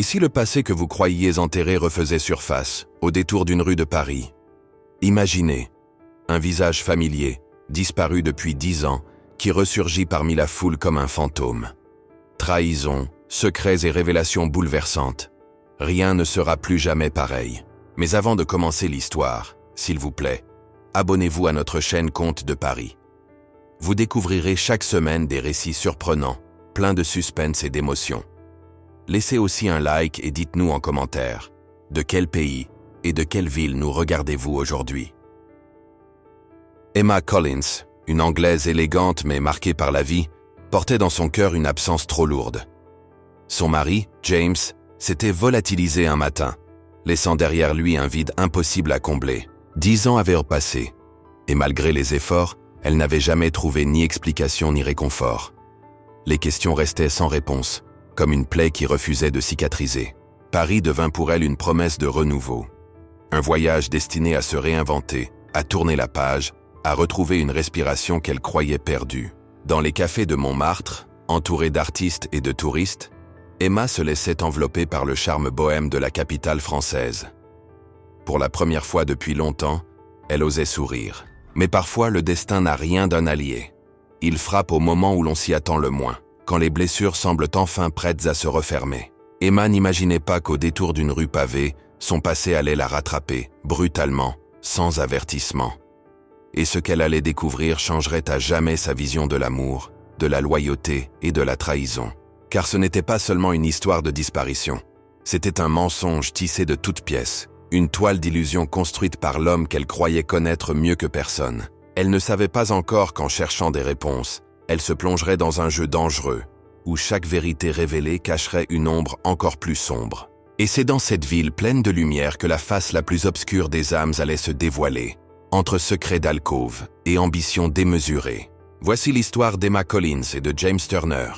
Et si le passé que vous croyiez enterré refaisait surface, au détour d'une rue de Paris? Imaginez un visage familier, disparu depuis 10 ans, qui ressurgit parmi la foule comme un fantôme. Trahison, secrets et révélations bouleversantes. Rien ne sera plus jamais pareil. Mais avant de commencer l'histoire, s'il vous plaît, abonnez-vous à notre chaîne Contes de Paris. Vous découvrirez chaque semaine des récits surprenants, pleins de suspense et d'émotion. Laissez aussi un like et dites-nous en commentaire de quel pays et de quelle ville nous regardez-vous aujourd'hui. Emma Collins, une Anglaise élégante mais marquée par la vie, portait dans son cœur une absence trop lourde. Son mari, James, s'était volatilisé un matin, laissant derrière lui un vide impossible à combler. 10 ans avaient passé, et malgré les efforts, elle n'avait jamais trouvé ni explication ni réconfort. Les questions restaient sans réponse, comme une plaie qui refusait de cicatriser. Paris devint pour elle une promesse de renouveau. Un voyage destiné à se réinventer, à tourner la page, à retrouver une respiration qu'elle croyait perdue. Dans les cafés de Montmartre, entourée d'artistes et de touristes, Emma se laissait envelopper par le charme bohème de la capitale française. Pour la première fois depuis longtemps, elle osait sourire. Mais parfois, le destin n'a rien d'un allié. Il frappe au moment où l'on s'y attend le moins, quand les blessures semblent enfin prêtes à se refermer. Emma n'imaginait pas qu'au détour d'une rue pavée, son passé allait la rattraper, brutalement, sans avertissement. Et ce qu'elle allait découvrir changerait à jamais sa vision de l'amour, de la loyauté et de la trahison. Car ce n'était pas seulement une histoire de disparition. C'était un mensonge tissé de toutes pièces, une toile d'illusion construite par l'homme qu'elle croyait connaître mieux que personne. Elle ne savait pas encore qu'en cherchant des réponses, elle se plongerait dans un jeu dangereux, où chaque vérité révélée cacherait une ombre encore plus sombre. Et c'est dans cette ville pleine de lumière que la face la plus obscure des âmes allait se dévoiler, entre secrets d'alcôve et ambitions démesurées. Voici l'histoire d'Emma Collins et de James Turner.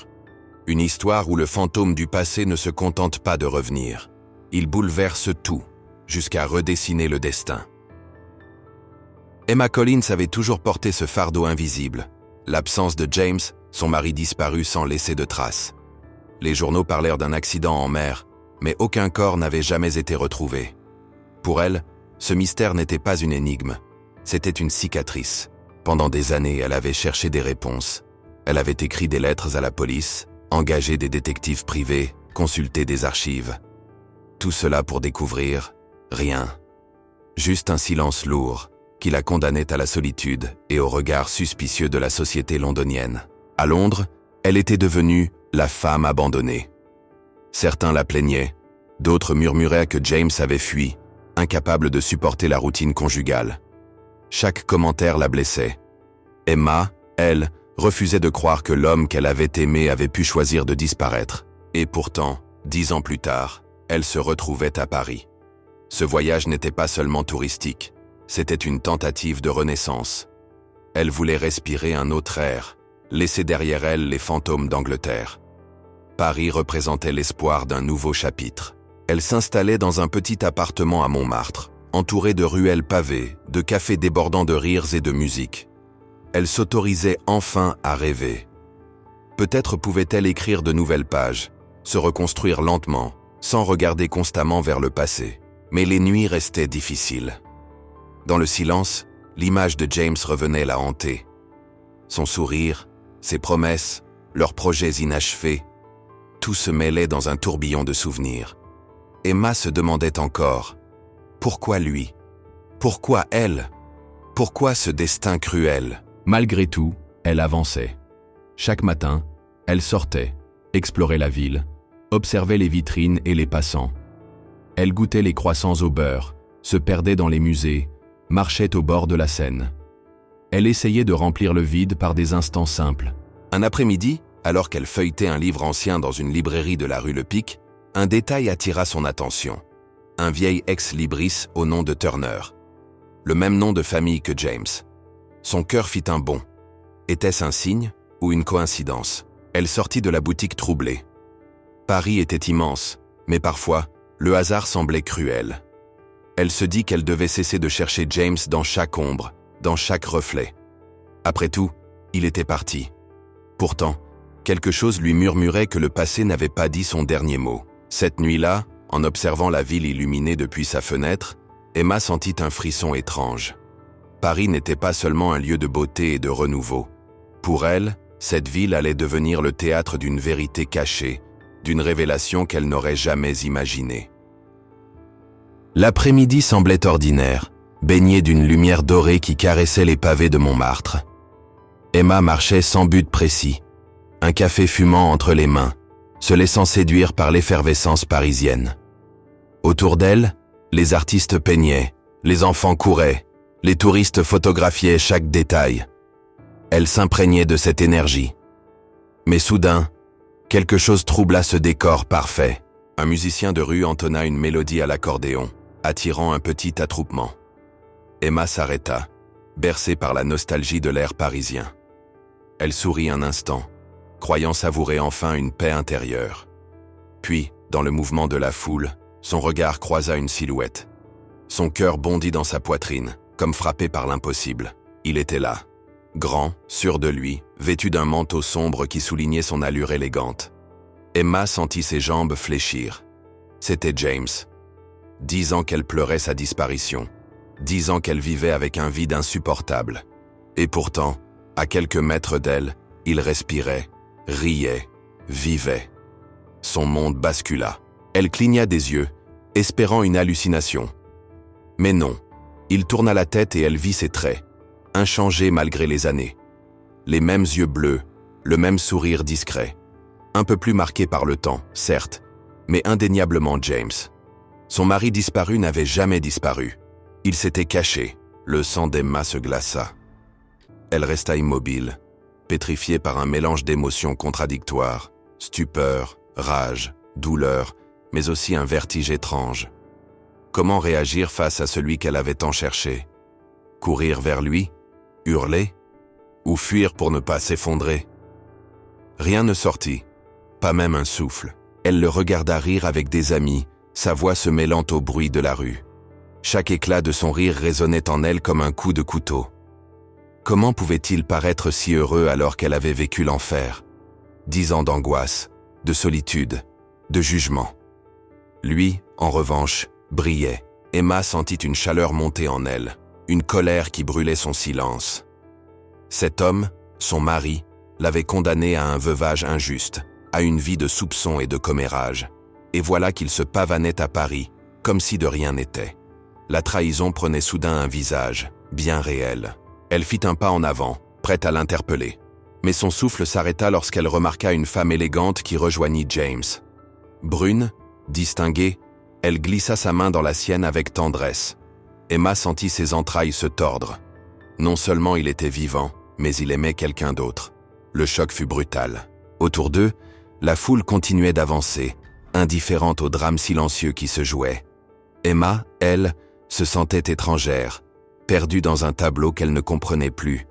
Une histoire où le fantôme du passé ne se contente pas de revenir. Il bouleverse tout, jusqu'à redessiner le destin. Emma Collins avait toujours porté ce fardeau invisible, l'absence de James, son mari disparu sans laisser de traces. Les journaux parlèrent d'un accident en mer, mais aucun corps n'avait jamais été retrouvé. Pour elle, ce mystère n'était pas une énigme, c'était une cicatrice. Pendant des années, elle avait cherché des réponses. Elle avait écrit des lettres à la police, engagé des détectives privés, consulté des archives. Tout cela pour découvrir rien. Juste un silence lourd qui la condamnait à la solitude et au regard suspicieux de la société londonienne. À Londres, elle était devenue la femme abandonnée. Certains la plaignaient, d'autres murmuraient que James avait fui, incapable de supporter la routine conjugale. Chaque commentaire la blessait. Emma, elle, refusait de croire que l'homme qu'elle avait aimé avait pu choisir de disparaître. Et pourtant, 10 ans plus tard, elle se retrouvait à Paris. Ce voyage n'était pas seulement touristique, c'était une tentative de renaissance. Elle voulait respirer un autre air, laisser derrière elle les fantômes d'Angleterre. Paris représentait l'espoir d'un nouveau chapitre. Elle s'installait dans un petit appartement à Montmartre, entourée de ruelles pavées, de cafés débordant de rires et de musique. Elle s'autorisait enfin à rêver. Peut-être pouvait-elle écrire de nouvelles pages, se reconstruire lentement, sans regarder constamment vers le passé. Mais les nuits restaient difficiles. Dans le silence, l'image de James revenait la hanter. Son sourire, ses promesses, leurs projets inachevés, tout se mêlait dans un tourbillon de souvenirs. Emma se demandait encore, pourquoi lui? Pourquoi elle? Pourquoi ce destin cruel? Malgré tout, elle avançait. Chaque matin, elle sortait, explorait la ville, observait les vitrines et les passants. Elle goûtait les croissants au beurre, se perdait dans les musées, marchait au bord de la Seine. Elle essayait de remplir le vide par des instants simples. Un après-midi, alors qu'elle feuilletait un livre ancien dans une librairie de la rue Le Pic, un détail attira son attention. Un vieil ex-libris au nom de Turner. Le même nom de famille que James. Son cœur fit un bond. Était-ce un signe ou une coïncidence? Elle sortit de la boutique troublée. Paris était immense, mais parfois, le hasard semblait cruel. Elle se dit qu'elle devait cesser de chercher James dans chaque ombre, dans chaque reflet. Après tout, il était parti. Pourtant, quelque chose lui murmurait que le passé n'avait pas dit son dernier mot. Cette nuit-là, en observant la ville illuminée depuis sa fenêtre, Emma sentit un frisson étrange. Paris n'était pas seulement un lieu de beauté et de renouveau. Pour elle, cette ville allait devenir le théâtre d'une vérité cachée, d'une révélation qu'elle n'aurait jamais imaginée. L'après-midi semblait ordinaire, baigné d'une lumière dorée qui caressait les pavés de Montmartre. Emma marchait sans but précis, un café fumant entre les mains, se laissant séduire par l'effervescence parisienne. Autour d'elle, les artistes peignaient, les enfants couraient, les touristes photographiaient chaque détail. Elle s'imprégnait de cette énergie. Mais soudain, quelque chose troubla ce décor parfait. Un musicien de rue entonna une mélodie à l'accordéon, attirant un petit attroupement. Emma s'arrêta, bercée par la nostalgie de l'air parisien. Elle sourit un instant, croyant savourer enfin une paix intérieure. Puis, dans le mouvement de la foule, son regard croisa une silhouette. Son cœur bondit dans sa poitrine, comme frappé par l'impossible. Il était là, grand, sûr de lui, vêtu d'un manteau sombre qui soulignait son allure élégante. Emma sentit ses jambes fléchir. C'était James. 10 ans qu'elle pleurait sa disparition. 10 ans qu'elle vivait avec un vide insupportable. Et pourtant, à quelques mètres d'elle, il respirait, riait, vivait. Son monde bascula. Elle cligna des yeux, espérant une hallucination. Mais non, il tourna la tête et elle vit ses traits, inchangés malgré les années. Les mêmes yeux bleus, le même sourire discret. Un peu plus marqué par le temps, certes, mais indéniablement James. Son mari disparu n'avait jamais disparu. Il s'était caché, le sang d'Emma se glaça. Elle resta immobile, pétrifiée par un mélange d'émotions contradictoires, stupeur, rage, douleur, mais aussi un vertige étrange. Comment réagir face à celui qu'elle avait tant cherché? Courir vers lui? Hurler? Ou fuir pour ne pas s'effondrer? Rien ne sortit, pas même un souffle. Elle le regarda rire avec des amis, sa voix se mêlant au bruit de la rue. Chaque éclat de son rire résonnait en elle comme un coup de couteau. Comment pouvait-il paraître si heureux alors qu'elle avait vécu l'enfer? 10 ans d'angoisse, de solitude, de jugement. Lui, en revanche, brillait. Emma sentit une chaleur monter en elle, une colère qui brûlait son silence. Cet homme, son mari, l'avait condamnée à un veuvage injuste, à une vie de soupçons et de commérages. Et voilà qu'il se pavanait à Paris, comme si de rien n'était. La trahison prenait soudain un visage, bien réel. Elle fit un pas en avant, prête à l'interpeller. Mais son souffle s'arrêta lorsqu'elle remarqua une femme élégante qui rejoignit James. Brune, distinguée, elle glissa sa main dans la sienne avec tendresse. Emma sentit ses entrailles se tordre. Non seulement il était vivant, mais il aimait quelqu'un d'autre. Le choc fut brutal. Autour d'eux, la foule continuait d'avancer, indifférente au drame silencieux qui se jouait. Emma, elle, se sentait étrangère, perdue dans un tableau qu'elle ne comprenait plus.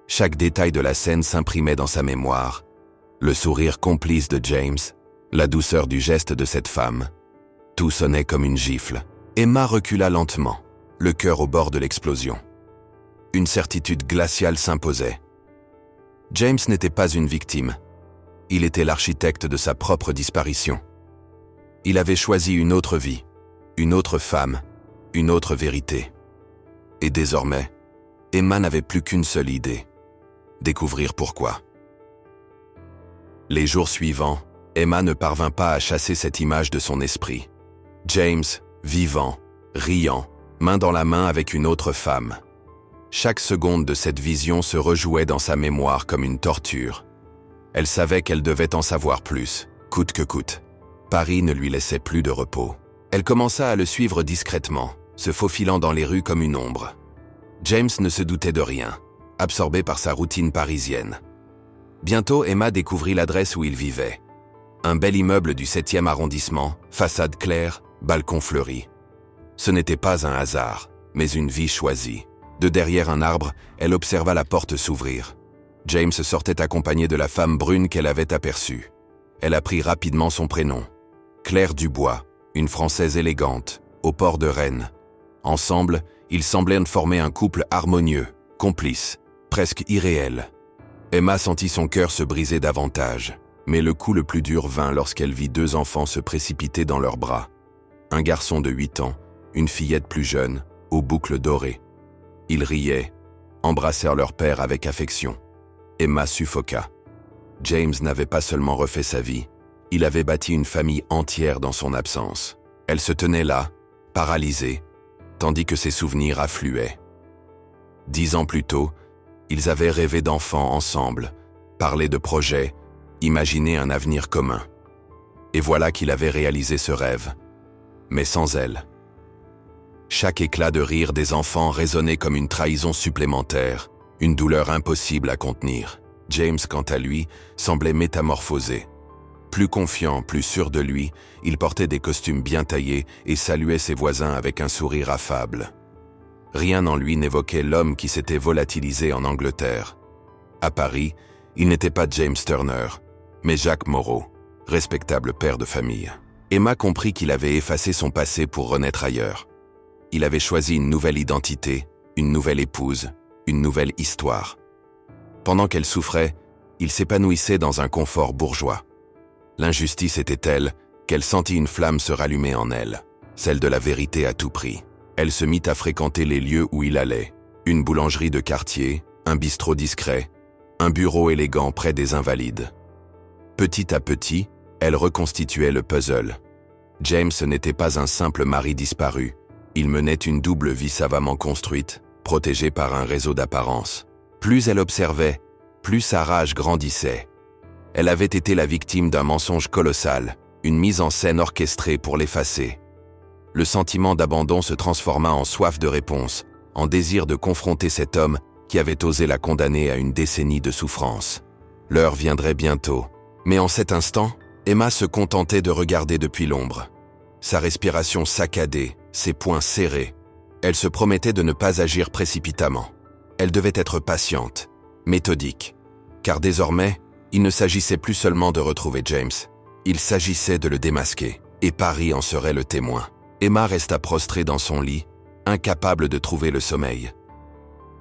Chaque détail de la scène s'imprimait dans sa mémoire. Le sourire complice de James, la douceur du geste de cette femme. Tout sonnait comme une gifle. Emma recula lentement, le cœur au bord de l'explosion. Une certitude glaciale s'imposait. James n'était pas une victime. Il était l'architecte de sa propre disparition. Il avait choisi une autre vie, une autre femme, une autre vérité. Et désormais, Emma n'avait plus qu'une seule idée. Découvrir pourquoi. Les jours suivants, Emma ne parvint pas à chasser cette image de son esprit. James, vivant, riant, main dans la main avec une autre femme. Chaque seconde de cette vision se rejouait dans sa mémoire comme une torture. Elle savait qu'elle devait en savoir plus, coûte que coûte. Paris ne lui laissait plus de repos. Elle commença à le suivre discrètement, se faufilant dans les rues comme une ombre. James ne se doutait de rien, absorbé par sa routine parisienne. Bientôt, Emma découvrit l'adresse où il vivait. Un bel immeuble du 7e arrondissement, façade claire, balcon fleuri. Ce n'était pas un hasard, mais une vie choisie. De derrière un arbre, elle observa la porte s'ouvrir. James sortait accompagné de la femme brune qu'elle avait aperçue. Elle apprit rapidement son prénom. Claire Dubois, une Française élégante, au port de Rennes. Ensemble, ils semblaient former un couple harmonieux, complice, presque irréel. Emma sentit son cœur se briser davantage. Mais le coup le plus dur vint lorsqu'elle vit 2 enfants se précipiter dans leurs bras. Un garçon de 8 ans, une fillette plus jeune, aux boucles dorées. Ils riaient, embrassèrent leur père avec affection. Emma suffoqua. James n'avait pas seulement refait sa vie, il avait bâti une famille entière dans son absence. Elle se tenait là, paralysée, tandis que ses souvenirs affluaient. 10 ans plus tôt, ils avaient rêvé d'enfants ensemble, parlé de projets, imaginé un avenir commun. Et voilà qu'il avait réalisé ce rêve, mais sans elle. Chaque éclat de rire des enfants résonnait comme une trahison supplémentaire, une douleur impossible à contenir. James, quant à lui, semblait métamorphosé. Plus confiant, plus sûr de lui, il portait des costumes bien taillés et saluait ses voisins avec un sourire affable. Rien en lui n'évoquait l'homme qui s'était volatilisé en Angleterre. À Paris, il n'était pas James Turner, mais Jacques Moreau, respectable père de famille. Emma comprit qu'il avait effacé son passé pour renaître ailleurs. Il avait choisi une nouvelle identité, une nouvelle épouse, une nouvelle histoire. Pendant qu'elle souffrait, il s'épanouissait dans un confort bourgeois. L'injustice était telle qu'elle sentit une flamme se rallumer en elle, celle de la vérité à tout prix. Elle se mit à fréquenter les lieux où il allait, une boulangerie de quartier, un bistrot discret, un bureau élégant près des Invalides. Petit à petit, elle reconstituait le puzzle. James n'était pas un simple mari disparu, il menait une double vie savamment construite, protégée par un réseau d'apparence. Plus elle observait, plus sa rage grandissait. Elle avait été la victime d'un mensonge colossal, une mise en scène orchestrée pour l'effacer. Le sentiment d'abandon se transforma en soif de réponse, en désir de confronter cet homme qui avait osé la condamner à une décennie de souffrance. L'heure viendrait bientôt. Mais en cet instant, Emma se contentait de regarder depuis l'ombre. Sa respiration saccadée, ses poings serrés. Elle se promettait de ne pas agir précipitamment. Elle devait être patiente, méthodique. Car désormais, il ne s'agissait plus seulement de retrouver James. Il s'agissait de le démasquer, et Paris en serait le témoin. Emma resta prostrée dans son lit, incapable de trouver le sommeil.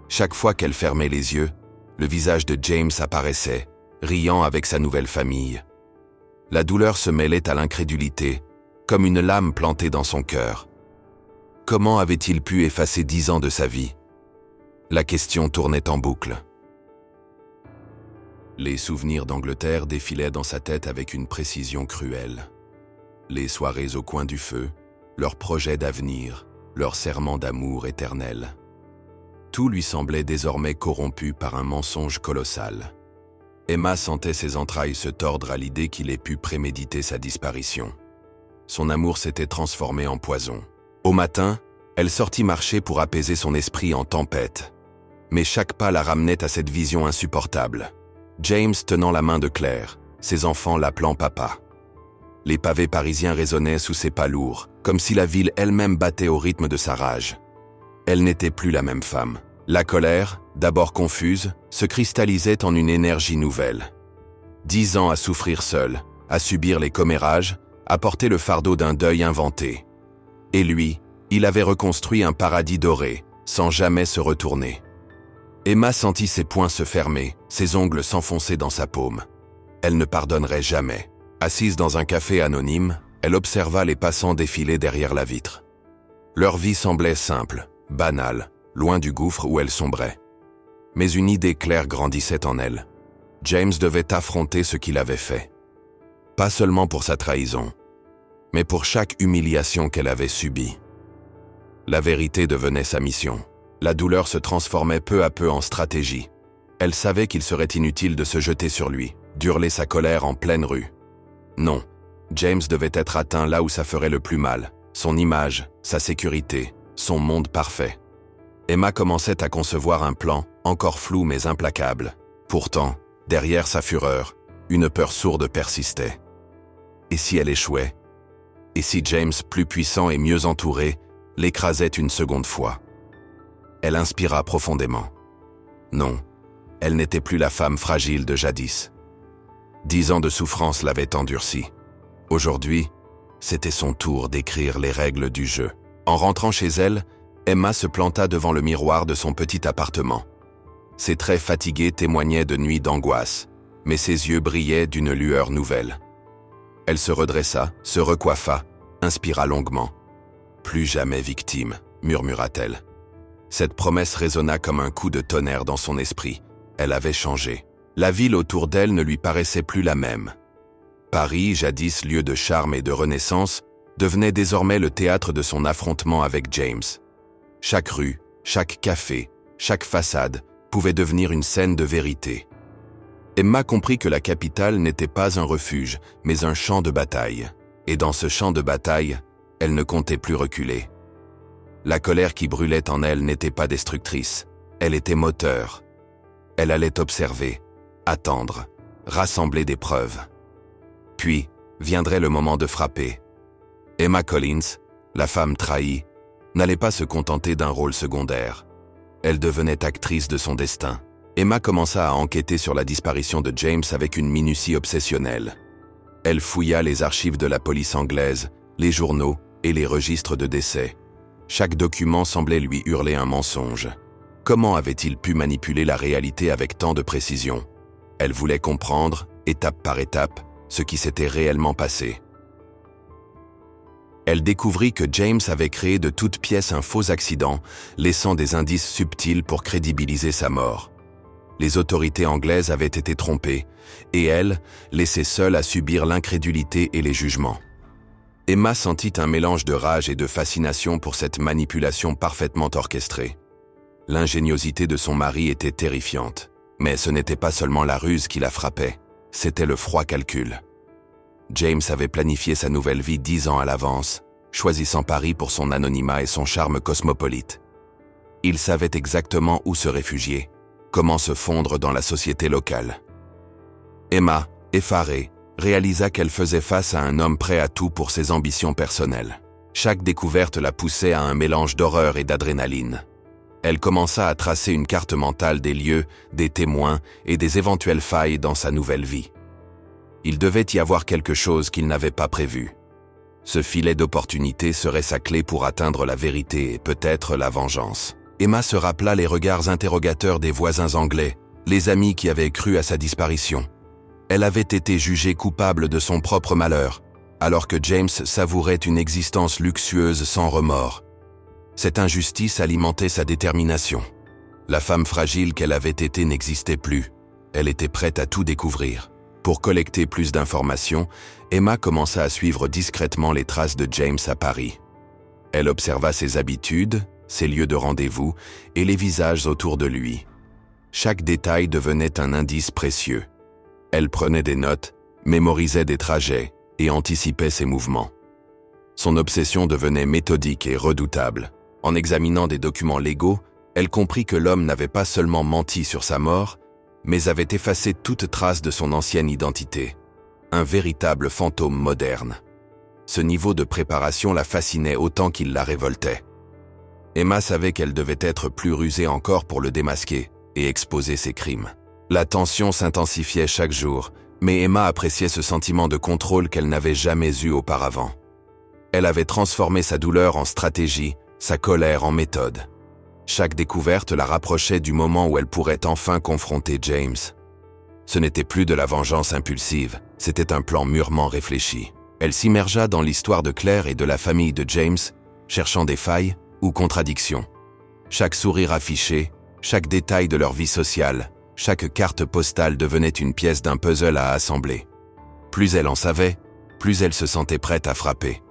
Chaque fois qu'elle fermait les yeux, le visage de James apparaissait, riant avec sa nouvelle famille. La douleur se mêlait à l'incrédulité, comme une lame plantée dans son cœur. Comment avait-il pu effacer 10 ans de sa vie? La question tournait en boucle. Les souvenirs d'Angleterre défilaient dans sa tête avec une précision cruelle. Les soirées au coin du feu, leurs projets d'avenir, leurs serments d'amour éternel. Tout lui semblait désormais corrompu par un mensonge colossal. Emma sentait ses entrailles se tordre à l'idée qu'il ait pu préméditer sa disparition. Son amour s'était transformé en poison. Au matin, elle sortit marcher pour apaiser son esprit en tempête. Mais chaque pas la ramenait à cette vision insupportable. James tenant la main de Claire, ses enfants l'appelant papa. Les pavés parisiens résonnaient sous ses pas lourds, comme si la ville elle-même battait au rythme de sa rage. Elle n'était plus la même femme. La colère, d'abord confuse, se cristallisait en une énergie nouvelle. 10 ans à souffrir seule, à subir les commérages, à porter le fardeau d'un deuil inventé. Et lui, il avait reconstruit un paradis doré, sans jamais se retourner. Emma sentit ses poings se fermer, ses ongles s'enfoncer dans sa paume. Elle ne pardonnerait jamais. Assise dans un café anonyme, elle observa les passants défiler derrière la vitre. Leur vie semblait simple, banale, loin du gouffre où elle sombrait. Mais une idée claire grandissait en elle. James devait affronter ce qu'il avait fait. Pas seulement pour sa trahison, mais pour chaque humiliation qu'elle avait subie. La vérité devenait sa mission. La douleur se transformait peu à peu en stratégie. Elle savait qu'il serait inutile de se jeter sur lui, d'hurler sa colère en pleine rue. Non, James devait être atteint là où ça ferait le plus mal, son image, sa sécurité, son monde parfait. Emma commençait à concevoir un plan, encore flou mais implacable. Pourtant, derrière sa fureur, une peur sourde persistait. Et si elle échouait? Et si James, plus puissant et mieux entouré, l'écrasait une seconde fois? Elle inspira profondément. Non, elle n'était plus la femme fragile de jadis. 10 ans de souffrance l'avaient endurcie. Aujourd'hui, c'était son tour d'écrire les règles du jeu. En rentrant chez elle, Emma se planta devant le miroir de son petit appartement. Ses traits fatigués témoignaient de nuits d'angoisse, mais ses yeux brillaient d'une lueur nouvelle. Elle se redressa, se recoiffa, inspira longuement. « Plus jamais victime », murmura-t-elle. Cette promesse résonna comme un coup de tonnerre dans son esprit. Elle avait changé. La ville autour d'elle ne lui paraissait plus la même. Paris, jadis lieu de charme et de renaissance, devenait désormais le théâtre de son affrontement avec James. Chaque rue, chaque café, chaque façade pouvait devenir une scène de vérité. Emma comprit que la capitale n'était pas un refuge, mais un champ de bataille. Et dans ce champ de bataille, elle ne comptait plus reculer. La colère qui brûlait en elle n'était pas destructrice, elle était moteur. Elle allait observer, attendre, rassembler des preuves. Puis, viendrait le moment de frapper. Emma Collins, la femme trahie, n'allait pas se contenter d'un rôle secondaire. Elle devenait actrice de son destin. Emma commença à enquêter sur la disparition de James avec une minutie obsessionnelle. Elle fouilla les archives de la police anglaise, les journaux et les registres de décès. Chaque document semblait lui hurler un mensonge. Comment avait-il pu manipuler la réalité avec tant de précision? Elle voulait comprendre, étape par étape, ce qui s'était réellement passé. Elle découvrit que James avait créé de toutes pièces un faux accident, laissant des indices subtils pour crédibiliser sa mort. Les autorités anglaises avaient été trompées, et elle, laissée seule à subir l'incrédulité et les jugements. Emma sentit un mélange de rage et de fascination pour cette manipulation parfaitement orchestrée. L'ingéniosité de son mari était terrifiante, mais ce n'était pas seulement la ruse qui la frappait, c'était le froid calcul. James avait planifié sa nouvelle vie 10 ans à l'avance, choisissant Paris pour son anonymat et son charme cosmopolite. Il savait exactement où se réfugier, comment se fondre dans la société locale. Emma, effarée, réalisa qu'elle faisait face à un homme prêt à tout pour ses ambitions personnelles. Chaque découverte la poussait à un mélange d'horreur et d'adrénaline. Elle commença à tracer une carte mentale des lieux, des témoins et des éventuelles failles dans sa nouvelle vie. Il devait y avoir quelque chose qu'il n'avait pas prévu. Ce filet d'opportunité serait sa clé pour atteindre la vérité et peut-être la vengeance. Emma se rappela les regards interrogateurs des voisins anglais, les amis qui avaient cru à sa disparition. Elle avait été jugée coupable de son propre malheur, alors que James savourait une existence luxueuse sans remords. Cette injustice alimentait sa détermination. La femme fragile qu'elle avait été n'existait plus. Elle était prête à tout découvrir. Pour collecter plus d'informations, Emma commença à suivre discrètement les traces de James à Paris. Elle observa ses habitudes, ses lieux de rendez-vous et les visages autour de lui. Chaque détail devenait un indice précieux. Elle prenait des notes, mémorisait des trajets et anticipait ses mouvements. Son obsession devenait méthodique et redoutable. En examinant des documents légaux, elle comprit que l'homme n'avait pas seulement menti sur sa mort, mais avait effacé toute trace de son ancienne identité. Un véritable fantôme moderne. Ce niveau de préparation la fascinait autant qu'il la révoltait. Emma savait qu'elle devait être plus rusée encore pour le démasquer et exposer ses crimes. La tension s'intensifiait chaque jour, mais Emma appréciait ce sentiment de contrôle qu'elle n'avait jamais eu auparavant. Elle avait transformé sa douleur en stratégie, sa colère en méthode. Chaque découverte la rapprochait du moment où elle pourrait enfin confronter James. Ce n'était plus de la vengeance impulsive, c'était un plan mûrement réfléchi. Elle s'immergea dans l'histoire de Claire et de la famille de James, cherchant des failles ou contradictions. Chaque sourire affiché, chaque détail de leur vie sociale, chaque carte postale devenait une pièce d'un puzzle à assembler. Plus elle en savait, plus elle se sentait prête à frapper.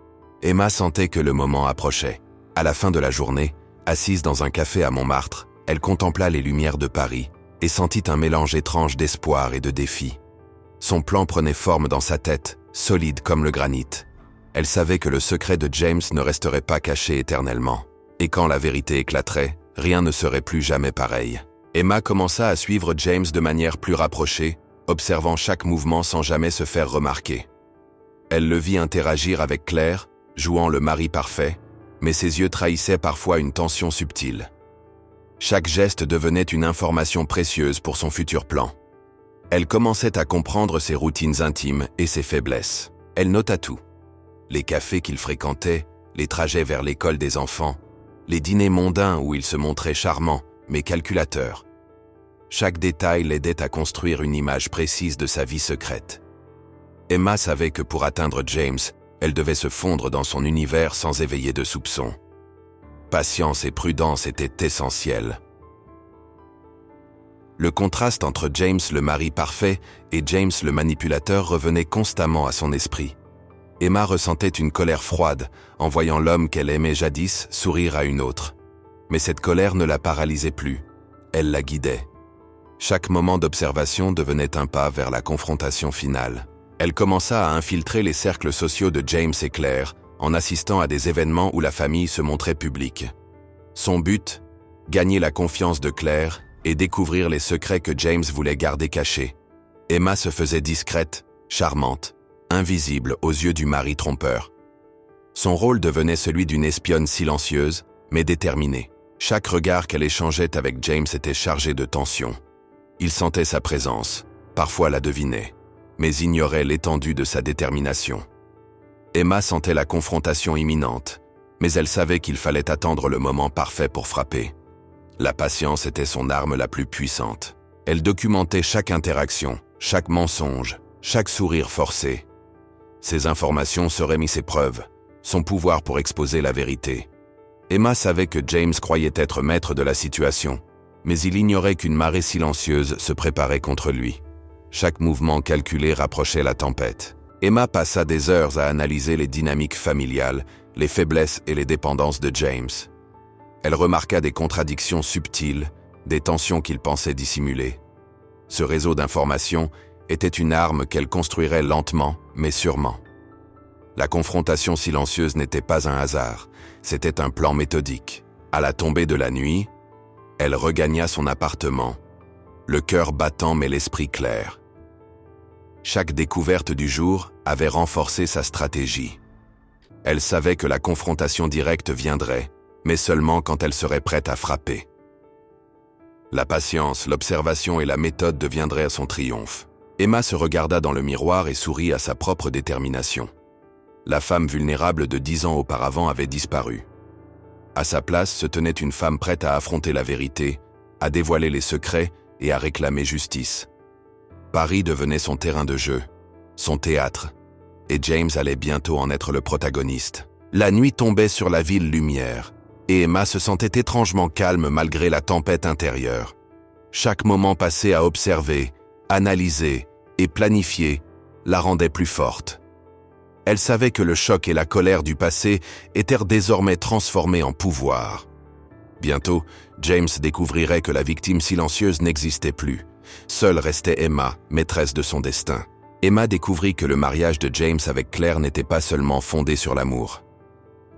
Emma sentait que le moment approchait. À la fin de la journée, assise dans un café à Montmartre, elle contempla les lumières de Paris et sentit un mélange étrange d'espoir et de défi. Son plan prenait forme dans sa tête, solide comme le granit. Elle savait que le secret de James ne resterait pas caché éternellement. Et quand la vérité éclaterait, rien ne serait plus jamais pareil. Emma commença à suivre James de manière plus rapprochée, observant chaque mouvement sans jamais se faire remarquer. Elle le vit interagir avec Claire, jouant le mari parfait, mais ses yeux trahissaient parfois une tension subtile. Chaque geste devenait une information précieuse pour son futur plan. Elle commençait à comprendre ses routines intimes et ses faiblesses. Elle nota tout. Les cafés qu'il fréquentait, les trajets vers l'école des enfants, les dîners mondains où il se montrait charmant, mais calculateur. Chaque détail l'aidait à construire une image précise de sa vie secrète. Emma savait que pour atteindre James, elle devait se fondre dans son univers sans éveiller de soupçons. Patience et prudence étaient essentielles. Le contraste entre James le mari parfait et James le manipulateur revenait constamment à son esprit. Emma ressentait une colère froide en voyant l'homme qu'elle aimait jadis sourire à une autre. Mais cette colère ne la paralysait plus, elle la guidait. Chaque moment d'observation devenait un pas vers la confrontation finale. Elle commença à infiltrer les cercles sociaux de James et Claire en assistant à des événements où la famille se montrait publique. Son but, gagner la confiance de Claire et découvrir les secrets que James voulait garder cachés. Emma se faisait discrète, charmante, invisible aux yeux du mari trompeur. Son rôle devenait celui d'une espionne silencieuse, mais déterminée. Chaque regard qu'elle échangeait avec James était chargé de tension. Il sentait sa présence, parfois la devinait, mais ignorait l'étendue de sa détermination. Emma sentait la confrontation imminente, mais elle savait qu'il fallait attendre le moment parfait pour frapper. La patience était son arme la plus puissante. Elle documentait chaque interaction, chaque mensonge, chaque sourire forcé. Ces informations seraient mises à épreuve, son pouvoir pour exposer la vérité. Emma savait que James croyait être maître de la situation, mais il ignorait qu'une marée silencieuse se préparait contre lui. Chaque mouvement calculé rapprochait la tempête. Emma passa des heures à analyser les dynamiques familiales, les faiblesses et les dépendances de James. Elle remarqua des contradictions subtiles, des tensions qu'il pensait dissimuler. Ce réseau d'informations était une arme qu'elle construirait lentement, mais sûrement. La confrontation silencieuse n'était pas un hasard, c'était un plan méthodique. À la tombée de la nuit, elle regagna son appartement, le cœur battant mais l'esprit clair. Chaque découverte du jour avait renforcé sa stratégie. Elle savait que la confrontation directe viendrait, mais seulement quand elle serait prête à frapper. La patience, l'observation et la méthode deviendraient à son triomphe. Emma se regarda dans le miroir et sourit à sa propre détermination. La femme vulnérable de 10 ans auparavant avait disparu. À sa place se tenait une femme prête à affronter la vérité, à dévoiler les secrets et à réclamer justice. Paris devenait son terrain de jeu, son théâtre, et James allait bientôt en être le protagoniste. La nuit tombait sur la ville lumière, et Emma se sentait étrangement calme malgré la tempête intérieure. Chaque moment passé à observer, analyser et planifier la rendait plus forte. Elle savait que le choc et la colère du passé étaient désormais transformés en pouvoir. Bientôt, James découvrirait que la victime silencieuse n'existait plus. Seule restait Emma, maîtresse de son destin. Emma découvrit que le mariage de James avec Claire n'était pas seulement fondé sur l'amour.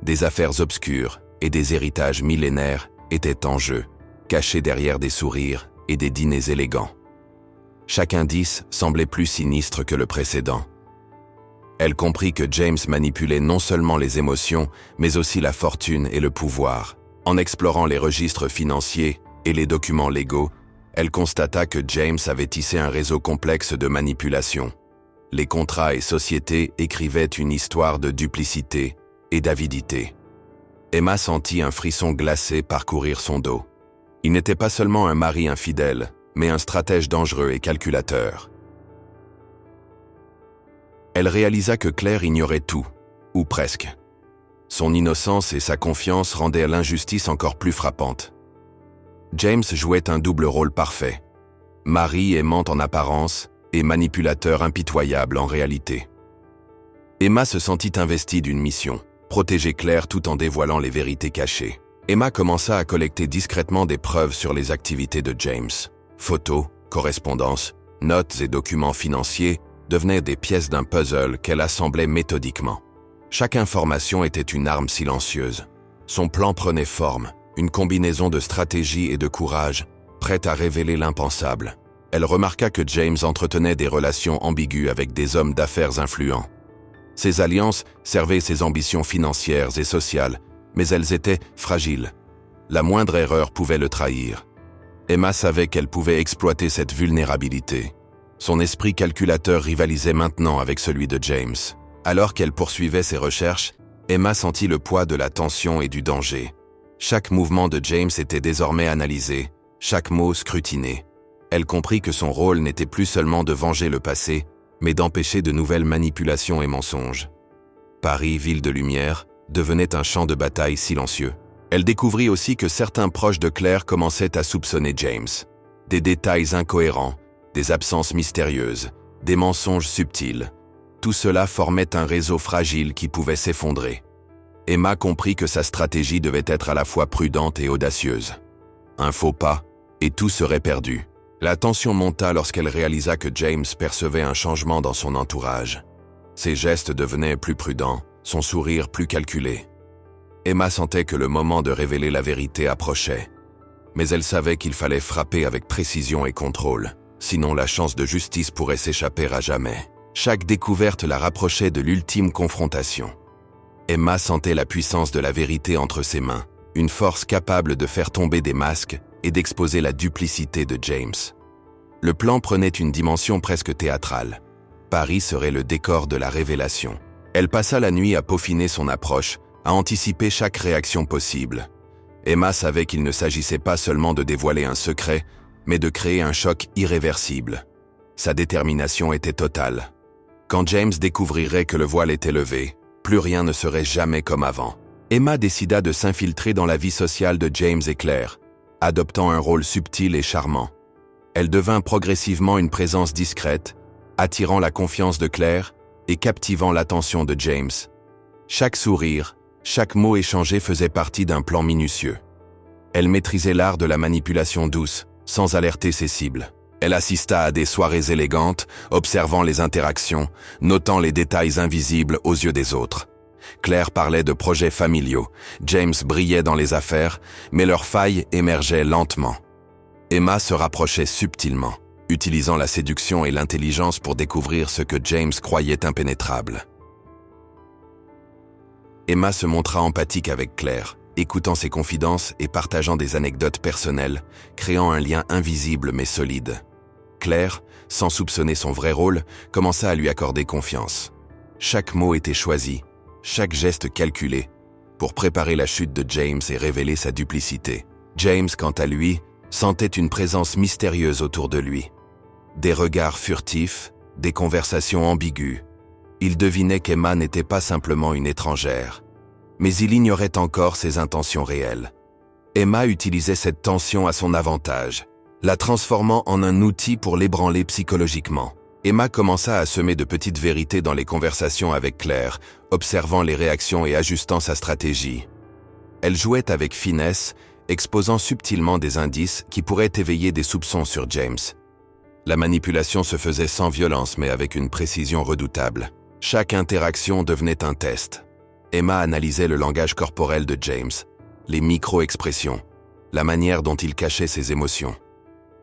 Des affaires obscures et des héritages millénaires étaient en jeu, cachés derrière des sourires et des dîners élégants. Chaque indice semblait plus sinistre que le précédent. Elle comprit que James manipulait non seulement les émotions, mais aussi la fortune et le pouvoir. En explorant les registres financiers et les documents légaux, elle constata que James avait tissé un réseau complexe de manipulation. Les contrats et sociétés écrivaient une histoire de duplicité et d'avidité. Emma sentit un frisson glacé parcourir son dos. Il n'était pas seulement un mari infidèle, mais un stratège dangereux et calculateur. Elle réalisa que Claire ignorait tout, ou presque. Son innocence et sa confiance rendaient l'injustice encore plus frappante. James jouait un double rôle parfait. Mari aimant en apparence et manipulateur impitoyable en réalité. Emma se sentit investie d'une mission, protéger Claire tout en dévoilant les vérités cachées. Emma commença à collecter discrètement des preuves sur les activités de James. Photos, correspondances, notes et documents financiers devenaient des pièces d'un puzzle qu'elle assemblait méthodiquement. Chaque information était une arme silencieuse. Son plan prenait forme, une combinaison de stratégie et de courage, prête à révéler l'impensable. Elle remarqua que James entretenait des relations ambiguës avec des hommes d'affaires influents. Ces alliances servaient ses ambitions financières et sociales, mais elles étaient fragiles. La moindre erreur pouvait le trahir. Emma savait qu'elle pouvait exploiter cette vulnérabilité. Son esprit calculateur rivalisait maintenant avec celui de James. Alors qu'elle poursuivait ses recherches, Emma sentit le poids de la tension et du danger. Chaque mouvement de James était désormais analysé, chaque mot scrutiné. Elle comprit que son rôle n'était plus seulement de venger le passé, mais d'empêcher de nouvelles manipulations et mensonges. Paris, ville de lumière, devenait un champ de bataille silencieux. Elle découvrit aussi que certains proches de Claire commençaient à soupçonner James. Des détails incohérents, des absences mystérieuses, des mensonges subtils. Tout cela formait un réseau fragile qui pouvait s'effondrer. Emma comprit que sa stratégie devait être à la fois prudente et audacieuse. Un faux pas, et tout serait perdu. La tension monta lorsqu'elle réalisa que James percevait un changement dans son entourage. Ses gestes devenaient plus prudents, son sourire plus calculé. Emma sentait que le moment de révéler la vérité approchait. Mais elle savait qu'il fallait frapper avec précision et contrôle, sinon la chance de justice pourrait s'échapper à jamais. Chaque découverte la rapprochait de l'ultime confrontation. Emma sentait la puissance de la vérité entre ses mains, une force capable de faire tomber des masques et d'exposer la duplicité de James. Le plan prenait une dimension presque théâtrale. Paris serait le décor de la révélation. Elle passa la nuit à peaufiner son approche, à anticiper chaque réaction possible. Emma savait qu'il ne s'agissait pas seulement de dévoiler un secret, mais de créer un choc irréversible. Sa détermination était totale. Quand James découvrirait que le voile était levé, plus rien ne serait jamais comme avant. Emma décida de s'infiltrer dans la vie sociale de James et Claire, adoptant un rôle subtil et charmant. Elle devint progressivement une présence discrète, attirant la confiance de Claire et captivant l'attention de James. Chaque sourire, chaque mot échangé faisait partie d'un plan minutieux. Elle maîtrisait l'art de la manipulation douce, sans alerter ses cibles. Elle assista à des soirées élégantes, observant les interactions, notant les détails invisibles aux yeux des autres. Claire parlait de projets familiaux, James brillait dans les affaires, mais leurs failles émergeaient lentement. Emma se rapprochait subtilement, utilisant la séduction et l'intelligence pour découvrir ce que James croyait impénétrable. Emma se montra empathique avec Claire, écoutant ses confidences et partageant des anecdotes personnelles, créant un lien invisible mais solide. Claire, sans soupçonner son vrai rôle, commença à lui accorder confiance. Chaque mot était choisi, chaque geste calculé, pour préparer la chute de James et révéler sa duplicité. James, quant à lui, sentait une présence mystérieuse autour de lui. Des regards furtifs, des conversations ambiguës. Il devinait qu'Emma n'était pas simplement une étrangère, mais il ignorait encore ses intentions réelles. Emma utilisait cette tension à son avantage, la transformant en un outil pour l'ébranler psychologiquement. Emma commença à semer de petites vérités dans les conversations avec Claire, observant les réactions et ajustant sa stratégie. Elle jouait avec finesse, exposant subtilement des indices qui pourraient éveiller des soupçons sur James. La manipulation se faisait sans violence mais avec une précision redoutable. Chaque interaction devenait un test. Emma analysait le langage corporel de James, les micro-expressions, la manière dont il cachait ses émotions.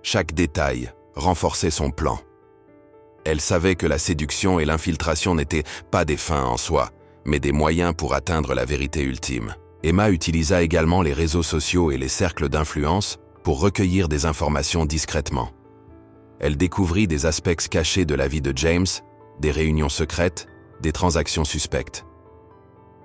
Chaque détail renforçait son plan. Elle savait que la séduction et l'infiltration n'étaient pas des fins en soi, mais des moyens pour atteindre la vérité ultime. Emma utilisa également les réseaux sociaux et les cercles d'influence pour recueillir des informations discrètement. Elle découvrit des aspects cachés de la vie de James, des réunions secrètes, des transactions suspectes.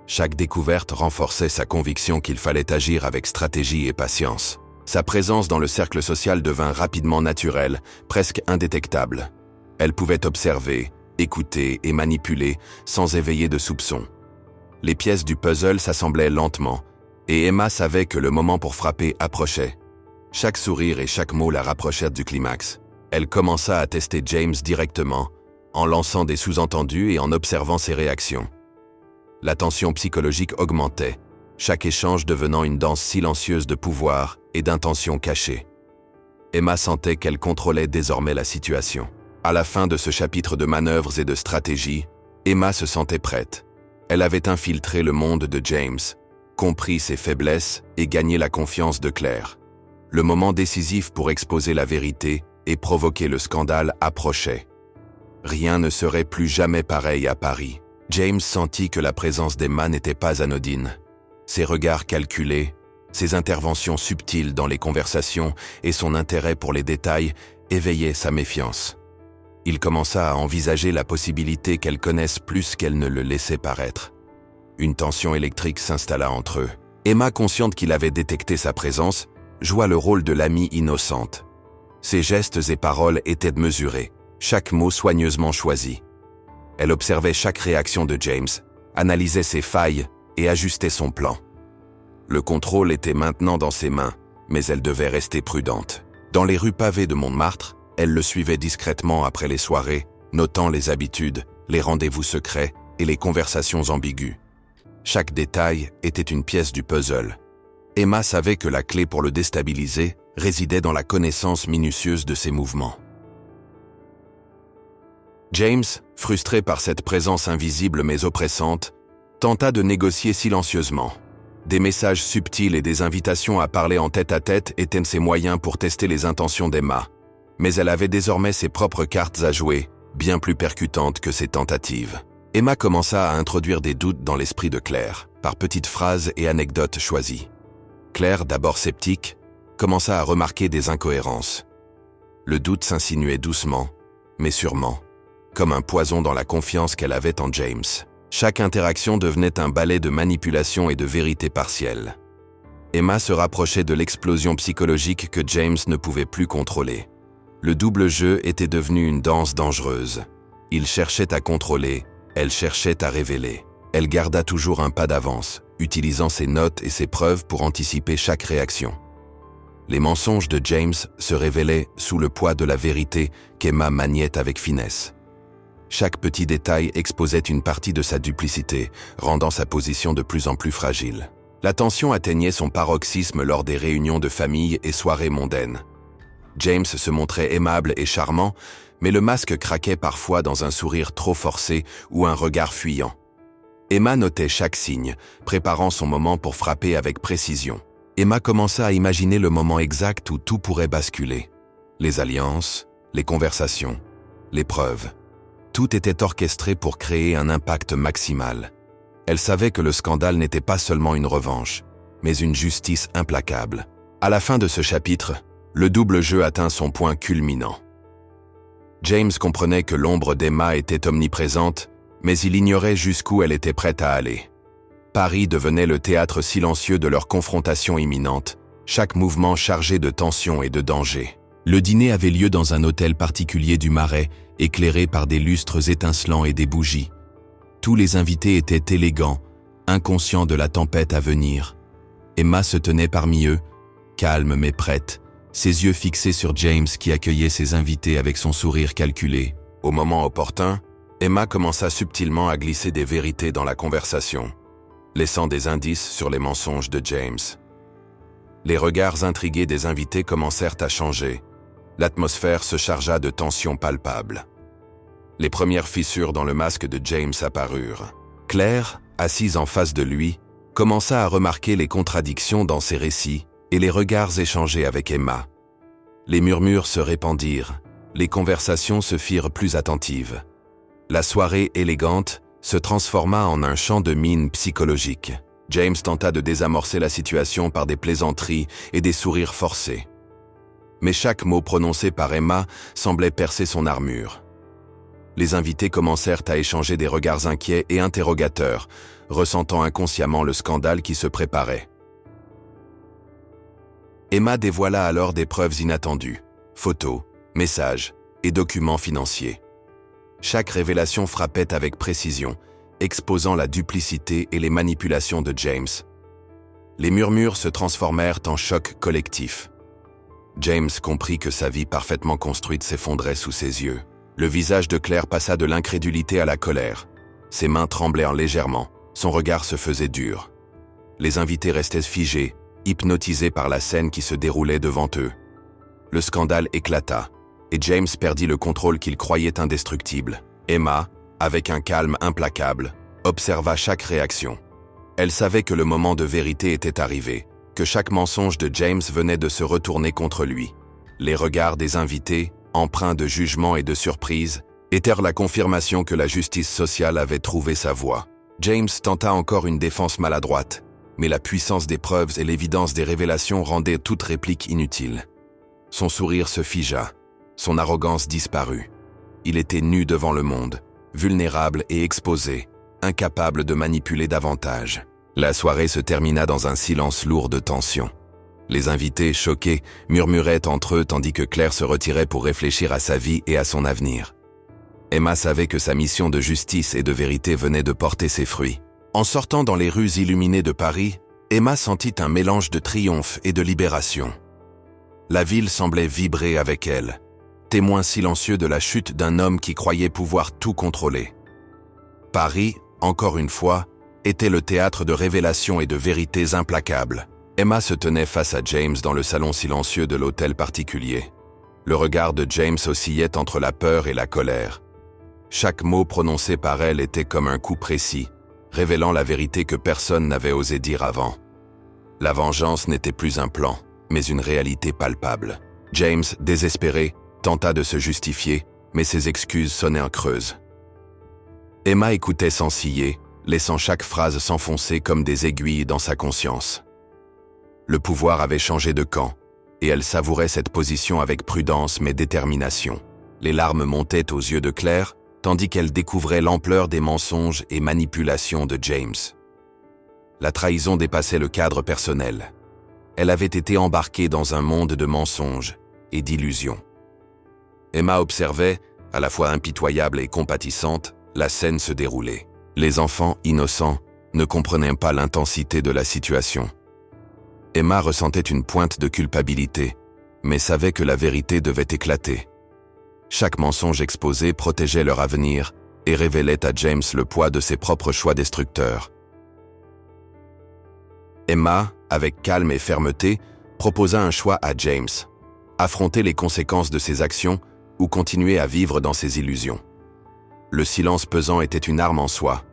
Chaque découverte renforçait sa conviction qu'il fallait agir avec stratégie et patience. Sa présence dans le cercle social devint rapidement naturelle, presque indétectable. Elle pouvait observer, écouter et manipuler sans éveiller de soupçons. Les pièces du puzzle s'assemblaient lentement, et Emma savait que le moment pour frapper approchait. Chaque sourire et chaque mot la rapprochèrent du climax. Elle commença à tester James directement, en lançant des sous-entendus et en observant ses réactions. La tension psychologique augmentait, chaque échange devenant une danse silencieuse de pouvoir et d'intentions cachées. Emma sentait qu'elle contrôlait désormais la situation. À la fin de ce chapitre de manœuvres et de stratégie, Emma se sentait prête. Elle avait infiltré le monde de James, compris ses faiblesses et gagné la confiance de Claire. Le moment décisif pour exposer la vérité et provoquer le scandale approchait. Rien ne serait plus jamais pareil à Paris. James sentit que la présence d'Emma n'était pas anodine. Ses regards calculés, ses interventions subtiles dans les conversations et son intérêt pour les détails éveillaient sa méfiance. Il commença à envisager la possibilité qu'elle connaisse plus qu'elle ne le laissait paraître. Une tension électrique s'installa entre eux. Emma, consciente qu'il avait détecté sa présence, joua le rôle de l'amie innocente. Ses gestes et paroles étaient mesurés, chaque mot soigneusement choisi. Elle observait chaque réaction de James, analysait ses failles et ajustait son plan. Le contrôle était maintenant dans ses mains, mais elle devait rester prudente. Dans les rues pavées de Montmartre, elle le suivait discrètement après les soirées, notant les habitudes, les rendez-vous secrets et les conversations ambiguës. Chaque détail était une pièce du puzzle. Emma savait que la clé pour le déstabiliser résidait dans la connaissance minutieuse de ses mouvements. James, frustré par cette présence invisible mais oppressante, tenta de négocier silencieusement. Des messages subtils et des invitations à parler en tête-à-tête étaient ses moyens pour tester les intentions d'Emma. Mais elle avait désormais ses propres cartes à jouer, bien plus percutantes que ses tentatives. Emma commença à introduire des doutes dans l'esprit de Claire, par petites phrases et anecdotes choisies. Claire, d'abord sceptique, commença à remarquer des incohérences. Le doute s'insinuait doucement, mais sûrement, comme un poison dans la confiance qu'elle avait en James. Chaque interaction devenait un balai de manipulation et de vérité partielle. Emma se rapprochait de l'explosion psychologique que James ne pouvait plus contrôler. Le double jeu était devenu une danse dangereuse. Il cherchait à contrôler, elle cherchait à révéler. Elle garda toujours un pas d'avance, utilisant ses notes et ses preuves pour anticiper chaque réaction. Les mensonges de James se révélaient sous le poids de la vérité qu'Emma maniait avec finesse. Chaque petit détail exposait une partie de sa duplicité, rendant sa position de plus en plus fragile. La tension atteignait son paroxysme lors des réunions de famille et soirées mondaines. James se montrait aimable et charmant, mais le masque craquait parfois dans un sourire trop forcé ou un regard fuyant. Emma notait chaque signe, préparant son moment pour frapper avec précision. Emma commença à imaginer le moment exact où tout pourrait basculer. Les alliances, les conversations, les preuves. Tout était orchestré pour créer un impact maximal. Elle savait que le scandale n'était pas seulement une revanche, mais une justice implacable. À la fin de ce chapitre, le double jeu atteint son point culminant. James comprenait que l'ombre d'Emma était omniprésente, mais il ignorait jusqu'où elle était prête à aller. Paris devenait le théâtre silencieux de leur confrontation imminente, chaque mouvement chargé de tension et de danger. Le dîner avait lieu dans un hôtel particulier du Marais, éclairé par des lustres étincelants et des bougies. Tous les invités étaient élégants, inconscients de la tempête à venir. Emma se tenait parmi eux, calme mais prête, ses yeux fixés sur James qui accueillait ses invités avec son sourire calculé. Au moment opportun, Emma commença subtilement à glisser des vérités dans la conversation, laissant des indices sur les mensonges de James. Les regards intrigués des invités commencèrent à changer. L'atmosphère se chargea de tensions palpables. Les premières fissures dans le masque de James apparurent. Claire, assise en face de lui, commença à remarquer les contradictions dans ses récits et les regards échangés avec Emma. Les murmures se répandirent, les conversations se firent plus attentives. La soirée élégante se transforma en un champ de mines psychologiques. James tenta de désamorcer la situation par des plaisanteries et des sourires forcés. Mais chaque mot prononcé par Emma semblait percer son armure. Les invités commencèrent à échanger des regards inquiets et interrogateurs, ressentant inconsciemment le scandale qui se préparait. Emma dévoila alors des preuves inattendues, photos, messages et documents financiers. Chaque révélation frappait avec précision, exposant la duplicité et les manipulations de James. Les murmures se transformèrent en choc collectif. James comprit que sa vie parfaitement construite s'effondrait sous ses yeux. Le visage de Claire passa de l'incrédulité à la colère. Ses mains tremblèrent légèrement, son regard se faisait dur. Les invités restaient figés, hypnotisés par la scène qui se déroulait devant eux. Le scandale éclata, et James perdit le contrôle qu'il croyait indestructible. Emma, avec un calme implacable, observa chaque réaction. Elle savait que le moment de vérité était arrivé, que chaque mensonge de James venait de se retourner contre lui. Les regards des invités, empreints de jugement et de surprise, étaient la confirmation que la justice sociale avait trouvé sa voie. James tenta encore une défense maladroite, mais la puissance des preuves et l'évidence des révélations rendaient toute réplique inutile. Son sourire se figea, son arrogance disparut. Il était nu devant le monde, vulnérable et exposé, incapable de manipuler davantage. La soirée se termina dans un silence lourd de tension. Les invités, choqués, murmuraient entre eux tandis que Claire se retirait pour réfléchir à sa vie et à son avenir. Emma savait que sa mission de justice et de vérité venait de porter ses fruits. En sortant dans les rues illuminées de Paris, Emma sentit un mélange de triomphe et de libération. La ville semblait vibrer avec elle, témoin silencieux de la chute d'un homme qui croyait pouvoir tout contrôler. Paris, encore une fois, était le théâtre de révélations et de vérités implacables. Emma se tenait face à James dans le salon silencieux de l'hôtel particulier. Le regard de James oscillait entre la peur et la colère. Chaque mot prononcé par elle était comme un coup précis, révélant la vérité que personne n'avait osé dire avant. La vengeance n'était plus un plan, mais une réalité palpable. James, désespéré, tenta de se justifier, mais ses excuses sonnaient creuses. Emma écoutait sans ciller, laissant chaque phrase s'enfoncer comme des aiguilles dans sa conscience. Le pouvoir avait changé de camp, et elle savourait cette position avec prudence mais détermination. Les larmes montaient aux yeux de Claire, tandis qu'elle découvrait l'ampleur des mensonges et manipulations de James. La trahison dépassait le cadre personnel. Elle avait été embarquée dans un monde de mensonges et d'illusions. Emma observait, à la fois impitoyable et compatissante, la scène se dérouler. Les enfants, innocents, ne comprenaient pas l'intensité de la situation. Emma ressentait une pointe de culpabilité, mais savait que la vérité devait éclater. Chaque mensonge exposé protégeait leur avenir et révélait à James le poids de ses propres choix destructeurs. Emma, avec calme et fermeté, proposa un choix à James: affronter les conséquences de ses actions ou continuer à vivre dans ses illusions. Le silence pesant était une arme en soi.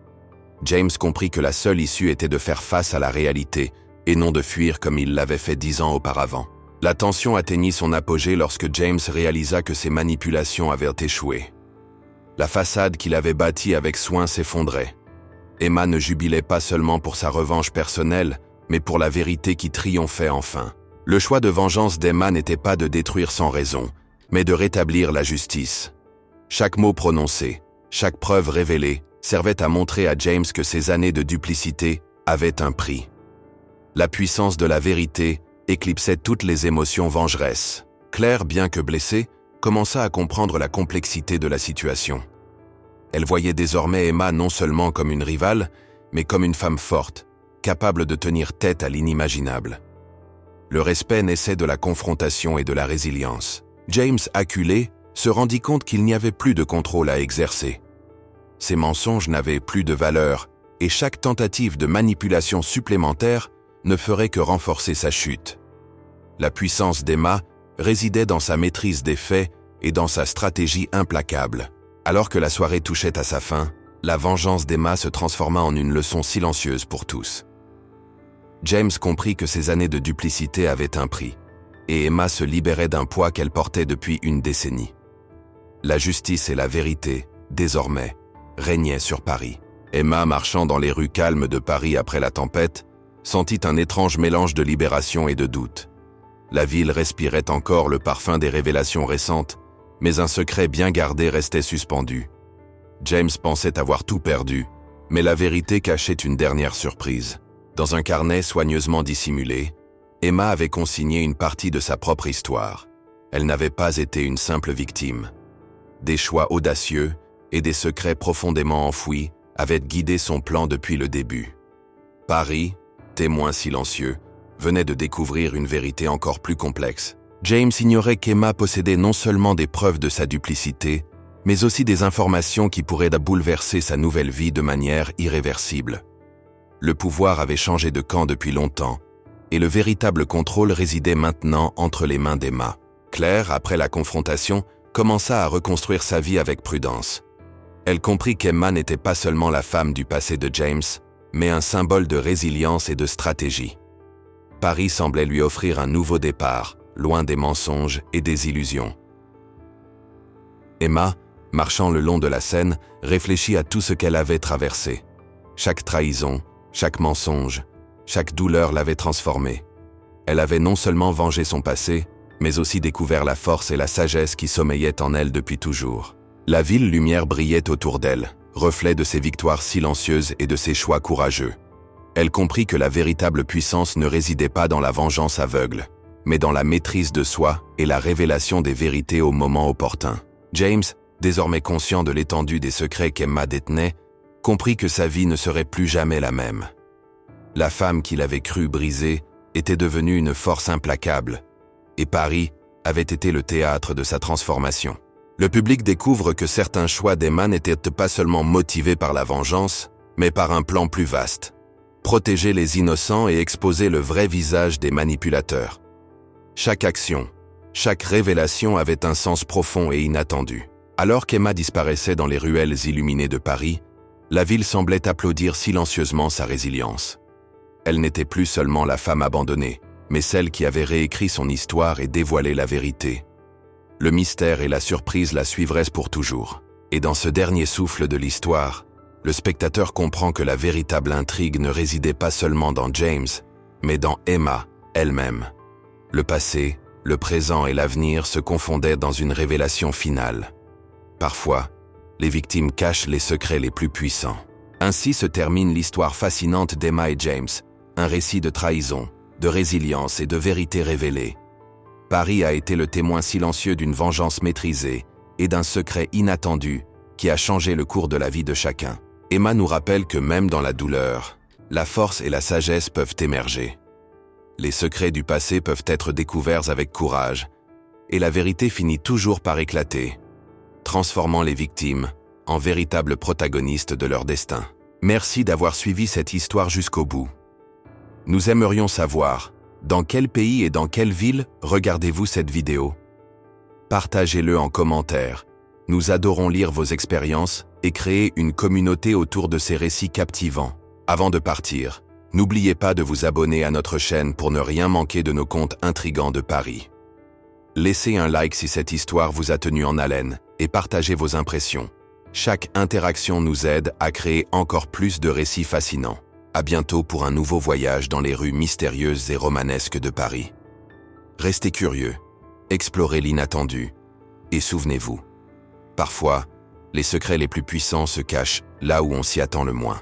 James comprit que la seule issue était de faire face à la réalité et non de fuir comme il l'avait fait 10 ans auparavant. La tension atteignit son apogée lorsque James réalisa que ses manipulations avaient échoué. La façade qu'il avait bâtie avec soin s'effondrait. Emma ne jubilait pas seulement pour sa revanche personnelle, mais pour la vérité qui triomphait enfin. Le choix de vengeance d'Emma n'était pas de détruire sans raison, mais de rétablir la justice. Chaque mot prononcé, chaque preuve révélée, servait à montrer à James que ses années de duplicité avaient un prix. La puissance de la vérité éclipsait toutes les émotions vengeresses. Claire, bien que blessée, commença à comprendre la complexité de la situation. Elle voyait désormais Emma non seulement comme une rivale, mais comme une femme forte, capable de tenir tête à l'inimaginable. Le respect naissait de la confrontation et de la résilience. James, acculé, se rendit compte qu'il n'y avait plus de contrôle à exercer. Ses mensonges n'avaient plus de valeur, et chaque tentative de manipulation supplémentaire ne ferait que renforcer sa chute. La puissance d'Emma résidait dans sa maîtrise des faits et dans sa stratégie implacable. Alors que la soirée touchait à sa fin, la vengeance d'Emma se transforma en une leçon silencieuse pour tous. James comprit que ses années de duplicité avaient un prix, et Emma se libérait d'un poids qu'elle portait depuis une décennie. La justice et la vérité, désormais, régnaient sur Paris. Emma, marchant dans les rues calmes de Paris après la tempête, sentit un étrange mélange de libération et de doute. La ville respirait encore le parfum des révélations récentes, mais un secret bien gardé restait suspendu. James pensait avoir tout perdu, mais la vérité cachait une dernière surprise. Dans un carnet soigneusement dissimulé, Emma avait consigné une partie de sa propre histoire. Elle n'avait pas été une simple victime. Des choix audacieux et des secrets profondément enfouis avaient guidé son plan depuis le début. Paris, témoin silencieux, venait de découvrir une vérité encore plus complexe. James ignorait qu'Emma possédait non seulement des preuves de sa duplicité, mais aussi des informations qui pourraient bouleverser sa nouvelle vie de manière irréversible. Le pouvoir avait changé de camp depuis longtemps, et le véritable contrôle résidait maintenant entre les mains d'Emma. Claire, après la confrontation, commença à reconstruire sa vie avec prudence. Elle comprit qu'Emma n'était pas seulement la femme du passé de James, mais un symbole de résilience et de stratégie. Paris semblait lui offrir un nouveau départ, loin des mensonges et des illusions. Emma, marchant le long de la Seine, réfléchit à tout ce qu'elle avait traversé. Chaque trahison, chaque mensonge, chaque douleur l'avait transformée. Elle avait non seulement vengé son passé, mais aussi découvert la force et la sagesse qui sommeillaient en elle depuis toujours. La ville lumière brillait autour d'elle, reflet de ses victoires silencieuses et de ses choix courageux. Elle comprit que la véritable puissance ne résidait pas dans la vengeance aveugle, mais dans la maîtrise de soi et la révélation des vérités au moment opportun. James, désormais conscient de l'étendue des secrets qu'Emma détenait, comprit que sa vie ne serait plus jamais la même. La femme qu'il avait cru brisée était devenue une force implacable, et Paris avait été le théâtre de sa transformation. Le public découvre que certains choix d'Emma n'étaient pas seulement motivés par la vengeance, mais par un plan plus vaste. Protéger les innocents et exposer le vrai visage des manipulateurs. Chaque action, chaque révélation avait un sens profond et inattendu. Alors qu'Emma disparaissait dans les ruelles illuminées de Paris, la ville semblait applaudir silencieusement sa résilience. Elle n'était plus seulement la femme abandonnée, mais celle qui avait réécrit son histoire et dévoilé la vérité. Le mystère et la surprise la suivraient pour toujours. Et dans ce dernier souffle de l'histoire, le spectateur comprend que la véritable intrigue ne résidait pas seulement dans James, mais dans Emma elle-même. Le passé, le présent et l'avenir se confondaient dans une révélation finale. Parfois, les victimes cachent les secrets les plus puissants. Ainsi se termine l'histoire fascinante d'Emma et James, un récit de trahison, de résilience et de vérité révélée. Paris a été le témoin silencieux d'une vengeance maîtrisée et d'un secret inattendu qui a changé le cours de la vie de chacun. Emma nous rappelle que même dans la douleur, la force et la sagesse peuvent émerger. Les secrets du passé peuvent être découverts avec courage, et la vérité finit toujours par éclater, transformant les victimes en véritables protagonistes de leur destin. Merci d'avoir suivi cette histoire jusqu'au bout. Nous aimerions savoir, dans quel pays et dans quelle ville regardez-vous cette vidéo? Partagez-le en commentaire. Nous adorons lire vos expériences et créer une communauté autour de ces récits captivants. Avant de partir, n'oubliez pas de vous abonner à notre chaîne pour ne rien manquer de nos contes intrigants de Paris. Laissez un like si cette histoire vous a tenu en haleine et partagez vos impressions. Chaque interaction nous aide à créer encore plus de récits fascinants. À bientôt pour un nouveau voyage dans les rues mystérieuses et romanesques de Paris. Restez curieux, explorez l'inattendu, et souvenez-vous, parfois, les secrets les plus puissants se cachent là où on s'y attend le moins.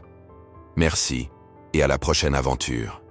Merci, et à la prochaine aventure.